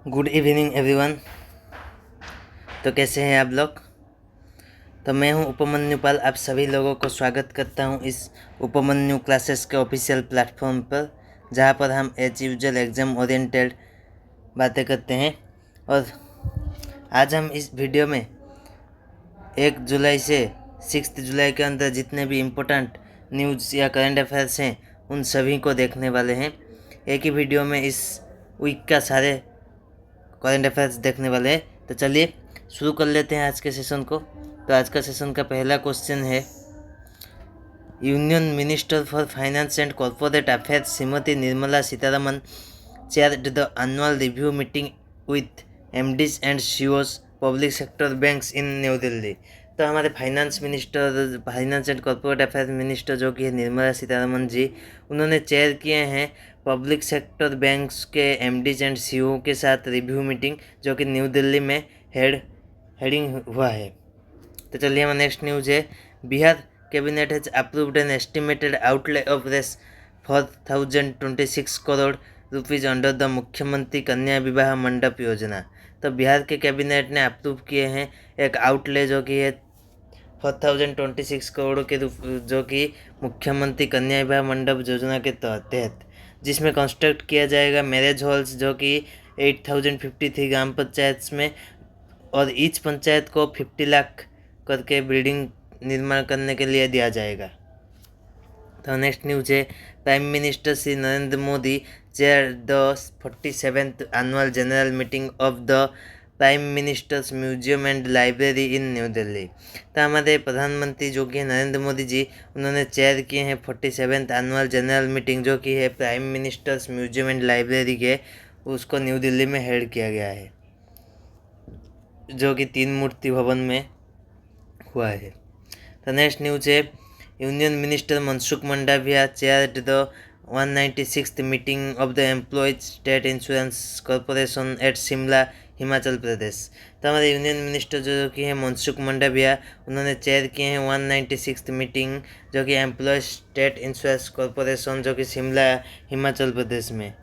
Good evening everyone. तो कैसे हैं आप लोग। तो मैं हूं उपमन्यु पाल, आप सभी लोगों को स्वागत करता हूं इस उपमन्यु क्लासेस के ऑफिशियल प्लेटफॉर्म पर, जहां पर हम एज यूजुअल एग्ज़ाम ओरिएंटेड बातें करते हैं। और आज हम इस वीडियो में 1 जुलाई से 6 जुलाई के अंदर जितने भी इम्पोर्टेंट न्यूज़ या करंट अफेयर्स हैं उन सभी को देखने वाले हैं। एक ही वीडियो में इस वीक का सारे करंट अफेयर्स देखने वाले हैं। तो चलिए शुरू कर लेते हैं आज के सेशन को। तो आज का सेशन का पहला क्वेश्चन है, union minister for finance and corporate affairs Shrimati Nirmala Sitharaman chaired the annual review meeting with MDs and CEOs public sector banks in new Delhi. तो हमारे finance and corporate affairs minister जो कि है निर्मला सीतारमन जी, उन्होंने चेयर किए हैं पब्लिक सेक्टर बैंक्स के MDs एंड CEO के साथ रिव्यू मीटिंग, जो कि न्यू दिल्ली में हेडिंग हुआ है। तो चलिए हमारा नेक्स्ट न्यूज़ है, Bihar cabinet has approved an estimated outlay of रेस 4026 crore rupees under the Mukhyamantri Kanya विवाह मंडप योजना। तो बिहार के कैबिनेट ने अप्रूव किए हैं एक आउटले जो कि है 4026 करोड़ के रूप, जो कि मुख्यमंत्री कन्या विवाह मंडप योजना के तहत, जिसमें कंस्ट्रक्ट किया जाएगा मैरिज हॉल्स जो कि 8053 ग्राम पंचायत में, और ईच पंचायत को 50 लाख करके बिल्डिंग निर्माण करने के लिए दिया जाएगा। तो नेक्स्ट न्यूज़ है, prime minister Shri Narendra Modi chair the 47th annual general meeting of the prime ministers museum and library in new Delhi. तो हमारे प्रधानमंत्री जो कि नरेंद्र मोदी जी, उन्होंने चेयर किए हैं 47th एनुअल जनरल मीटिंग जो कि है prime ministers museum and library के, उसको न्यू दिल्ली में हेल्ड किया गया है, जो कि 3 मूर्ति भवन में हुआ है। तो नेक्स्ट न्यूज़ है, union minister Mansukh Mandaviya chaired the 196th meeting of the employees state insurance corporation at Shimla, Himachal Pradesh. तो हमारे यूनियन मिनिस्टर जो कि है मनसुख मंडाविया, उन्होंने चेयर किए हैं 196th मीटिंग जो कि एम्प्लॉयज स्टेट इंश्योरेंस कॉरपोरेशन, जो कि शिमला, हिमाचल प्रदेश में।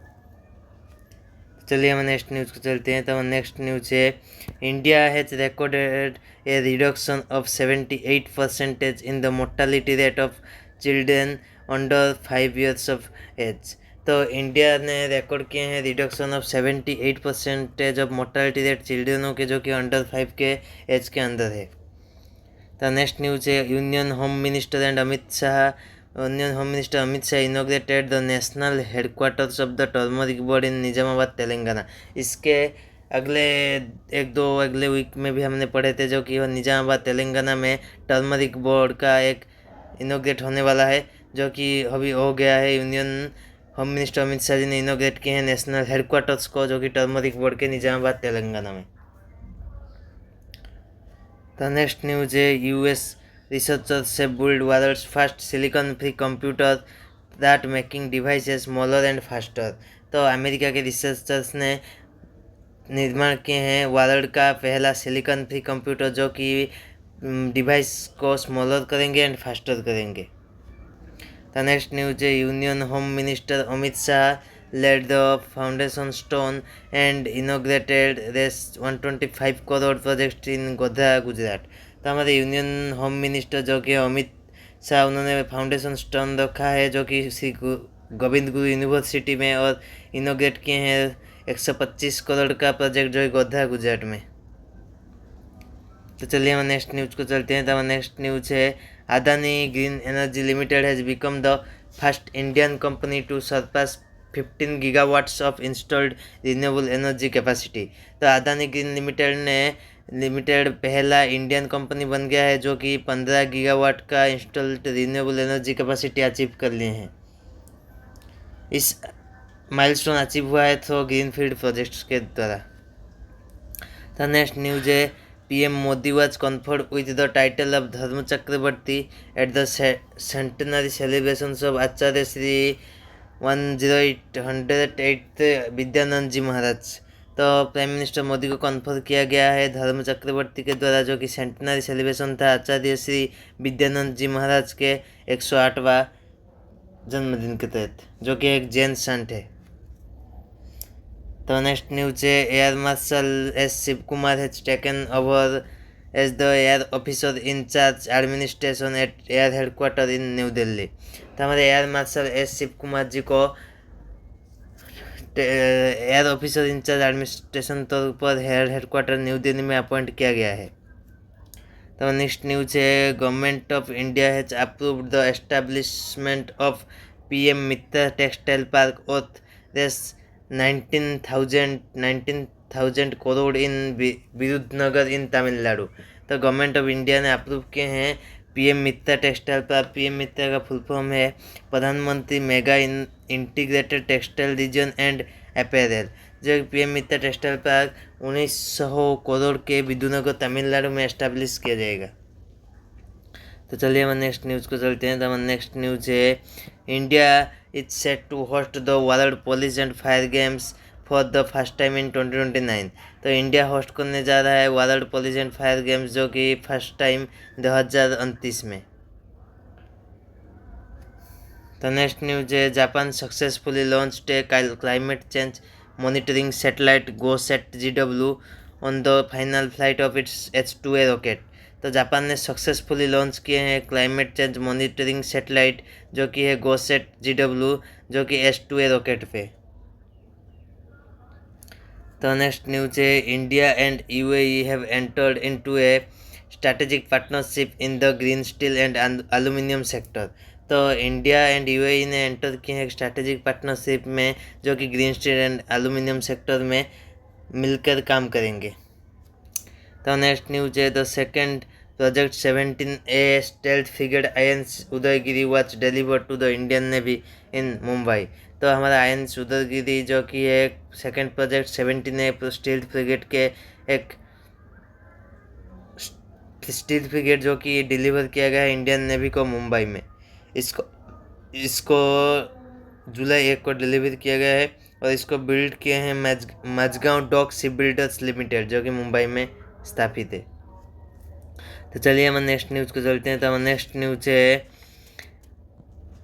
चलिए हम नेक्स्ट न्यूज़ को चलते हैं। तो नेक्स्ट न्यूज़ है, India has recorded a reduction of 78% in the mortality rate of children under 5 years of age. तो इंडिया ने रिकॉर्ड किए हैं reduction of 78% of mortality rate चिल्ड्रनों के, जो कि अंडर 5 के एज के अंदर है। तो नेक्स्ट न्यूज़ है, union home minister Amit Shah inaugurated the national headquarters of the turmeric board in Nizamabad, Telangana. इसके अगले वीक में भी हमने पढ़े थे, जो कि निजामाबाद तेलंगाना में टर्मरिक बोर्ड का एक इनोग्रेट होने वाला है, जो कि अभी हो गया है। Union home minister Amit Shah ji ने इनोग्रेट किए हैं नेशनल हेडक्वार्टर्स को, जो कि टर्मरिक बोर्ड के निजामाबाद तेलंगाना में। तो नेक्स्ट न्यूज़ है, US researchers have built world's first silicon-free computer that making devices smaller and faster। तो अमेरिका के रिसर्चर्स ने निर्माण किए हैं वर्ल्ड का पहला सिलिकॉन फ्री कंप्यूटर, जो कि डिवाइस को स्मॉलर करेंगे एंड फास्टर करेंगे। तो नेक्स्ट न्यूज़ है, union home minister Amit Shah led the foundation stone and inaugurated this 125 crore project in Godhra, Gujarat. तो हमारे यूनियन होम मिनिस्टर जो कि अमित शाह, उन्होंने फाउंडेशन स्टोन रखा है जो कि श्री गोविंद गुरु यूनिवर्सिटी में, और इनोग्रेट किए हैं 125 करोड़ का प्रोजेक्ट जो है गोध्रा, गुजरात में। तो चलिए हम नेक्स्ट न्यूज़ को चलते हैं। तो नेक्स्ट न्यूज़ है, Adani green energy limited has become the first Indian company to surpass 15 gigawatts of installed renewable energy capacity. तो अदानी ग्रीन लिमिटेड पहला इंडियन कंपनी बन गया है जो कि 15 गीगावाट का installed renewable energy capacity achieve कर लिए हैं। इस माइलस्टोन अचीव हुआ है थ्रू ग्रीनफील्ड प्रोजेक्ट्स के द्वारा। तो नेक्स्ट न्यूज़ है, PM Modi was conferred with the title of धर्म चक्रवर्ती at the centenary celebrations of आचार्य श्री 108 विद्यानंद जी महाराज। तो प्राइम मिनिस्टर मोदी को कन्फर किया गया है धर्म चक्रवर्ती के द्वारा, जो कि सेंटेनरी सेलिब्रेशन था आचार्य श्री विद्यानंद जी महाराज के 108वां जन्मदिन के तहत, जो कि एक जैन संत है। तो नेक्स्ट न्यूज है air marshal S Shiv Kumar has taken over as the air officer in charge administration at air headquarter in new Delhi. तो हमारे air marshal S Shiv Kumar ji को एयर ऑफिसर इंचार्ज एडमिनिस्ट्रेशन तौर पर हेडक्वार्टर न्यू दिल्ली में अपॉइंट किया गया है। तो नेक्स्ट न्यूज है government of India has approved the establishment of PM Mitra textile park of this 19,000 crore in Virudhunagar in Tamil Nadu. तो गवर्नमेंट ऑफ इंडिया ने अप्रूव किए हैं PM Mitra textile park. PM Mitra का फुल फॉर्म है Pradhan Mantri mega integrated textile region and apparel. जो PM Mitra textile park 1900 crore के विरुद्धनगर तमिलनाडु में establish किया जाएगा। तो चलिए हम नेक्स्ट न्यूज़ को चलते हैं। तो हमारा नेक्स्ट न्यूज़ है India is set to host the world police and fire games for the first time in 2029। तो इंडिया होस्ट करने जा रहा है world police and fire games जो कि फर्स्ट टाइम 2029 में। तो नेक्स्ट न्यूज है Japan successfully launched a climate change monitoring satellite GoSat GW on the final flight of its H2A rocket. तो जापान ने सक्सेसफुली लॉन्च किए हैं क्लाइमेट चेंज मॉनिटरिंग सैटेलाइट जो कि है GoSat GW जो कि H2A रॉकेट पे। तो नेक्स्ट न्यूज है India and UAE have entered into a strategic partnership in the green steel and aluminium sector. तो इंडिया एंड UAE ने एंटर किए हैं स्ट्रैटेजिक पार्टनरशिप में जो कि green steel and aluminium sector में मिलकर काम करेंगे। तो नेक्स्ट न्यूज है the second project 17A stealth frigate INS Udaygiri was delivered to the Indian navy in Mumbai. तो हमारा INS उदयगिरी जो कि है second project 17A stealth frigate के एक स्टील्थ फ्रिगेट जो कि डिलीवर किया गया है इंडियन नेवी को मुंबई में। इसको जुलाई 1 को डिलीवर किया गया है और इसको बिल्ड किए हैं Mazagon dock shipbuilders limited जो कि मुंबई में स्थापित है। तो चलिए हम नेक्स्ट न्यूज़ को चलते हैं। तो हमारा नेक्स्ट न्यूज़ है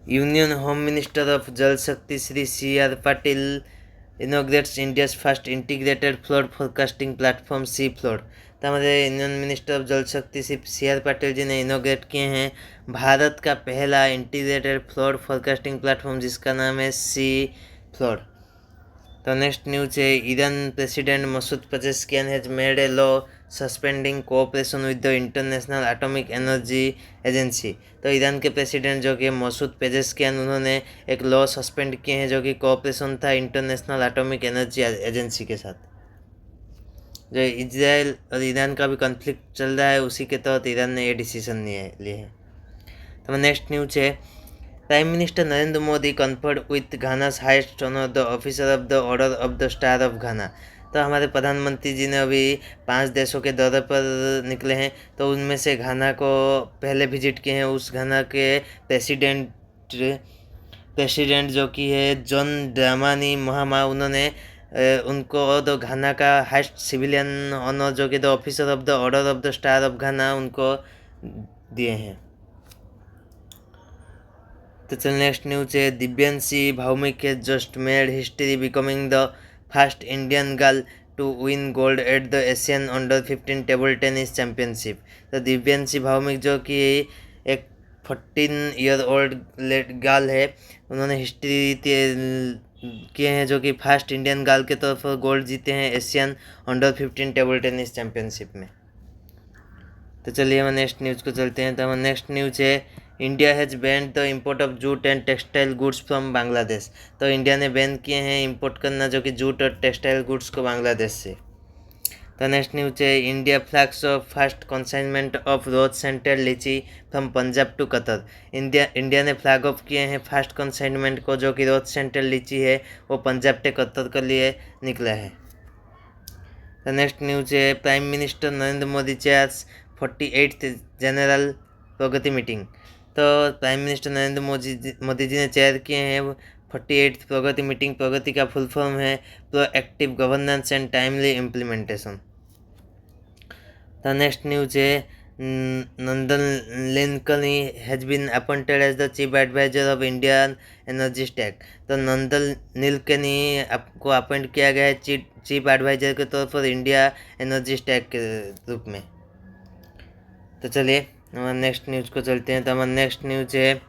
union home minister of Jal Shakti Shri CR Patil inaugurates India's first integrated flood forecasting platform C flood. तो हमारे union minister of Jal Shakti Shri CR Patil ji ने इनॉग्रेट किए हैं भारत का पहला इंटीग्रेटेड फ्लड फोरकास्टिंग प्लेटफॉर्म जिसका नाम है सी फ्लड। तो नेक्स्ट न्यूज है Iran president Masoud Pezeshkian has made a law suspending cooperation with the international atomic energy agency. तो ईरान के प्रेसिडेंट जो कि मसूद पेजेश्कियान उन्होंने एक लॉ सस्पेंड किए हैं जो कि कोऑपरेशन था इंटरनेशनल एटॉमिक एनर्जी एजेंसी के साथ। जो इजराइल और ईरान का भी कॉन्फ्लिक्ट चल रहा है उसी के तहत ईरान ने ये डिसीजन लिए है। तो नेक्स्ट न्यूज है prime minister Narendra Modi conferred with Ghana's highest honour the officer of the order of the star of Ghana. तो हमारे प्रधानमंत्री जी ने अभी 5 देशों के दौरे पर निकले हैं तो उनमें से घाना को पहले विजिट किए हैं। उस घाना के प्रेसिडेंट जो कि है जॉन ड्रामानी महामा उन्होंने उनको तो घाना का हाईएस्ट सिविलियन ऑनर जो कि the officer of the order of the star of Ghana उनको दिए हैं। तो चल नेक्स्ट न्यूज है Divyanshi Bhowmick has just made history becoming the first Indian girl to win gold at the Asian under 15 table tennis championship. तो दिव्यांशी भौमिक जो कि एक 14 ईयर ओल्ड गर्ल है उन्होंने हिस्ट्री किए हैं जो कि फर्स्ट इंडियन गर्ल के तौर पर गोल्ड जीते हैं Asian under 15 table tennis championship में। तो चलिए हम नेक्स्ट न्यूज़ को चलते हैं। तो हमारा नेक्स्ट न्यूज़ है India has band the import of jute and textile goods from Bangladesh. तो इंडिया ने बैन किए हैं इंपोर्ट करना जो कि जूट और टेक्सटाइल गुड्स को बांग्लादेश से। तो नेक्स्ट न्यूज़ है India flags off first consignment of rose scented litchi from Punjab to Qatar. India ने फ्लैग ऑफ किए हैं फर्स्ट कंसाइनमेंट को जो कि रोज सेंटर लीची है वो पंजाब से कतर के लिए निकला है। तो नेक्स्ट न्यूज़ है prime minister Narendra Modi chairs 48th general Pragati meeting. तो प्राइम मिनिस्टर नरेंद्र मोदी जी ने चेयर किए हैं 48th प्रगति मीटिंग। प्रगति का फुल फॉर्म है proactive governance and timely implementation. तो नेक्स्ट न्यूज है Nandan Nilekani has been appointed as the Chief Advisor of Indian Energy Stack। तो नंदन नीलकनी को अपॉइंट किया गया है चीफ एडवाइजर के तौर पर इंडिया एनर्जी स्टैक के रूप में। तो चलिए हमारे नेक्स्ट न्यूज़ को चलते हैं। तो हमारा नेक्स्ट न्यूज़ है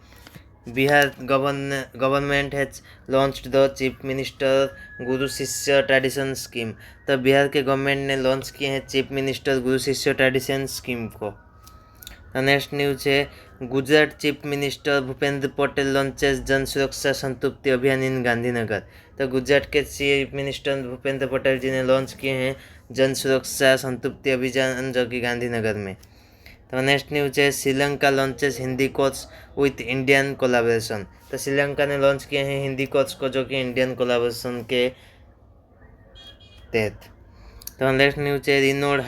Bihar government has launched the chief minister गुरु शिष्य ट्रेडिशन स्कीम। तो बिहार के गवर्नमेंट ने लॉन्च किए हैं चीफ मिनिस्टर गुरु शिष्य ट्रेडिशन स्कीम को। नेक्स्ट न्यूज़ है Gujarat chief minister Bhupendra Patel launches जन सुरक्षा संतृप्ति अभियान इन गांधीनगर। तो गुजरात के चीफ मिनिस्टर भूपेंद्र पटेल जी ने लॉन्च किए हैं जन सुरक्षा संतृप्ति अभियान जो कि गांधीनगर में। तो नेक्स्ट न्यूज़ है Sri Lanka launches Hindi course with Indian collaboration. तो श्रीलंका ने लॉन्च किए हैं हिंदी कोर्स को जो कि इंडियन कोलाबोरेशन के तहत। तो नेक्स्ट न्यूज़ है renowned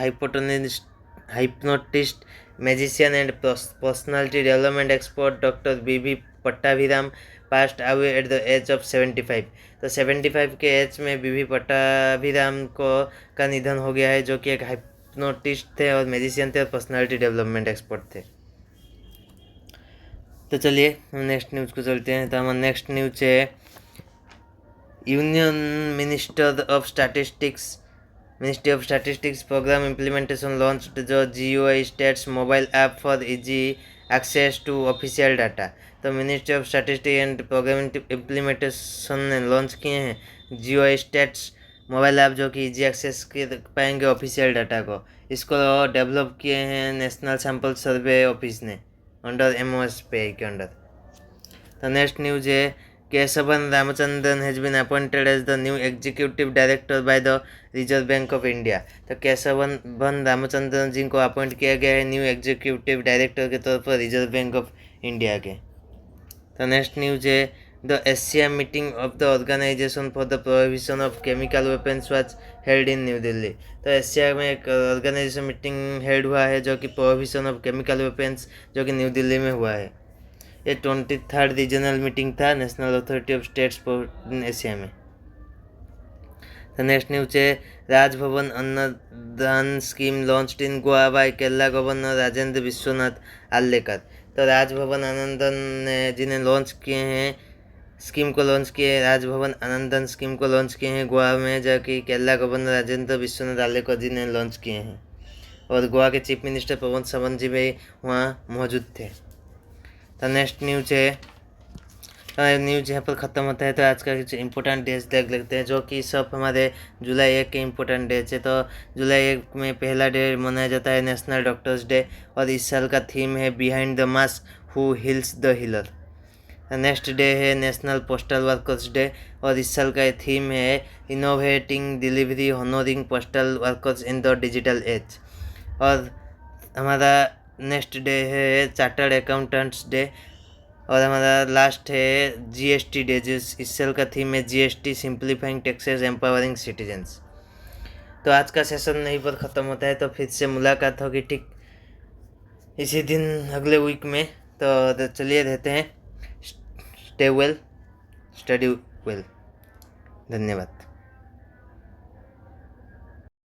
hypnotist magician and personality development expert doctor B B Pattabhiram passed away at the age of 75। तो 75 के एज में बीबी पट्टाभिराम का निधन हो गया है, जो कि एक हाइप्नोटिस्ट थे और मैजिशियन थे और पर्सनालिटी डेवलपमेंट एक्सपर्ट थे। तो चलिए हम नेक्स्ट न्यूज़ को चलते हैं। तो हमारा नेक्स्ट न्यूज़ है union ministry of statistics programme implementation launched जो GUI stats mobile app for easy access to official data. तो ministry of statistics and programme implementation ने लॉन्च किए हैं GUI स्टेट्स मोबाइल ऐप जो कि इजी एक्सेस कर पाएंगे ऑफिशियल डाटा को। इसको डेवलप किए हैं नेशनल सैम्पल सर्वे ऑफिस ने अंडर MOSPI के अंडर। तो नेक्स्ट न्यूज़ है Keshavan Ramachandran has been appointed as the new executive director by the reserve bank of India. तो केशवन रामचंद्रन जी को अपॉइंट किया गया है न्यू एग्जीक्यूटिव डायरेक्टर के तौर पर रिजर्व बैंक ऑफ इंडिया के। तो नेक्स्ट न्यूज़ है the Asia meeting of the organisation for the prohibition of chemical weapons was held in new Delhi. तो एशिया में एक ऑर्गेनाइजेशन मीटिंग हेल्ड हुआ है जो कि प्रोहिबिशन ऑफ केमिकल वेपन्स जो कि न्यू दिल्ली में हुआ है। ये 23rd रीजनल मीटिंग था national authority of states for Asia में। तो नेक्स्ट न्यूज़ है Rajbhavan Annadan scheme launched in Goa by Kerala governor Rajendra Vishwanath Arlekar. तो राजभवन आनंदन जी ने लॉन्च किए हैं स्कीम को लॉन्च किए राजभवन आनंदन स्कीम को लॉन्च किए हैं गोवा में, जो कि केरला गवर्नर राजेंद्र विश्वनाथ आर्लेकर जी ने लॉन्च किए हैं और गोवा के चीफ मिनिस्टर पवन सावंत जी भी वहाँ मौजूद थे। तो नेक्स्ट न्यूज़ है न्यूज़ यहाँ पर ख़त्म होता है। तो आज का कुछ इंपॉर्टेंट डेज देख लेते हैं जो कि सब हमारे जुलाई 1 के इंपॉर्टेंट डेज है। तो जुलाई 1 में पहला डे मनाया जाता है नेशनल डॉक्टर्स डे और इस साल का थीम है behind the mask who heals the healer. Next day है नेशनल पोस्टल वर्कर्स डे और इस साल का थीम है innovating delivery honouring postal workers in the digital age. और हमारा नेक्स्ट डे है चार्टर्ड अकाउंटेंट्स डे और हमारा लास्ट है GST डे, जिस इस साल का थीम है GST simplifying taxes empowering citizens. तो आज का सेशन यहीं पर ख़त्म होता है। तो फिर से मुलाकात होगी ठीक इसी दिन अगले वीक में। तो चलिए रहते हैं स्टे वेल स्टडी वेल। धन्यवाद।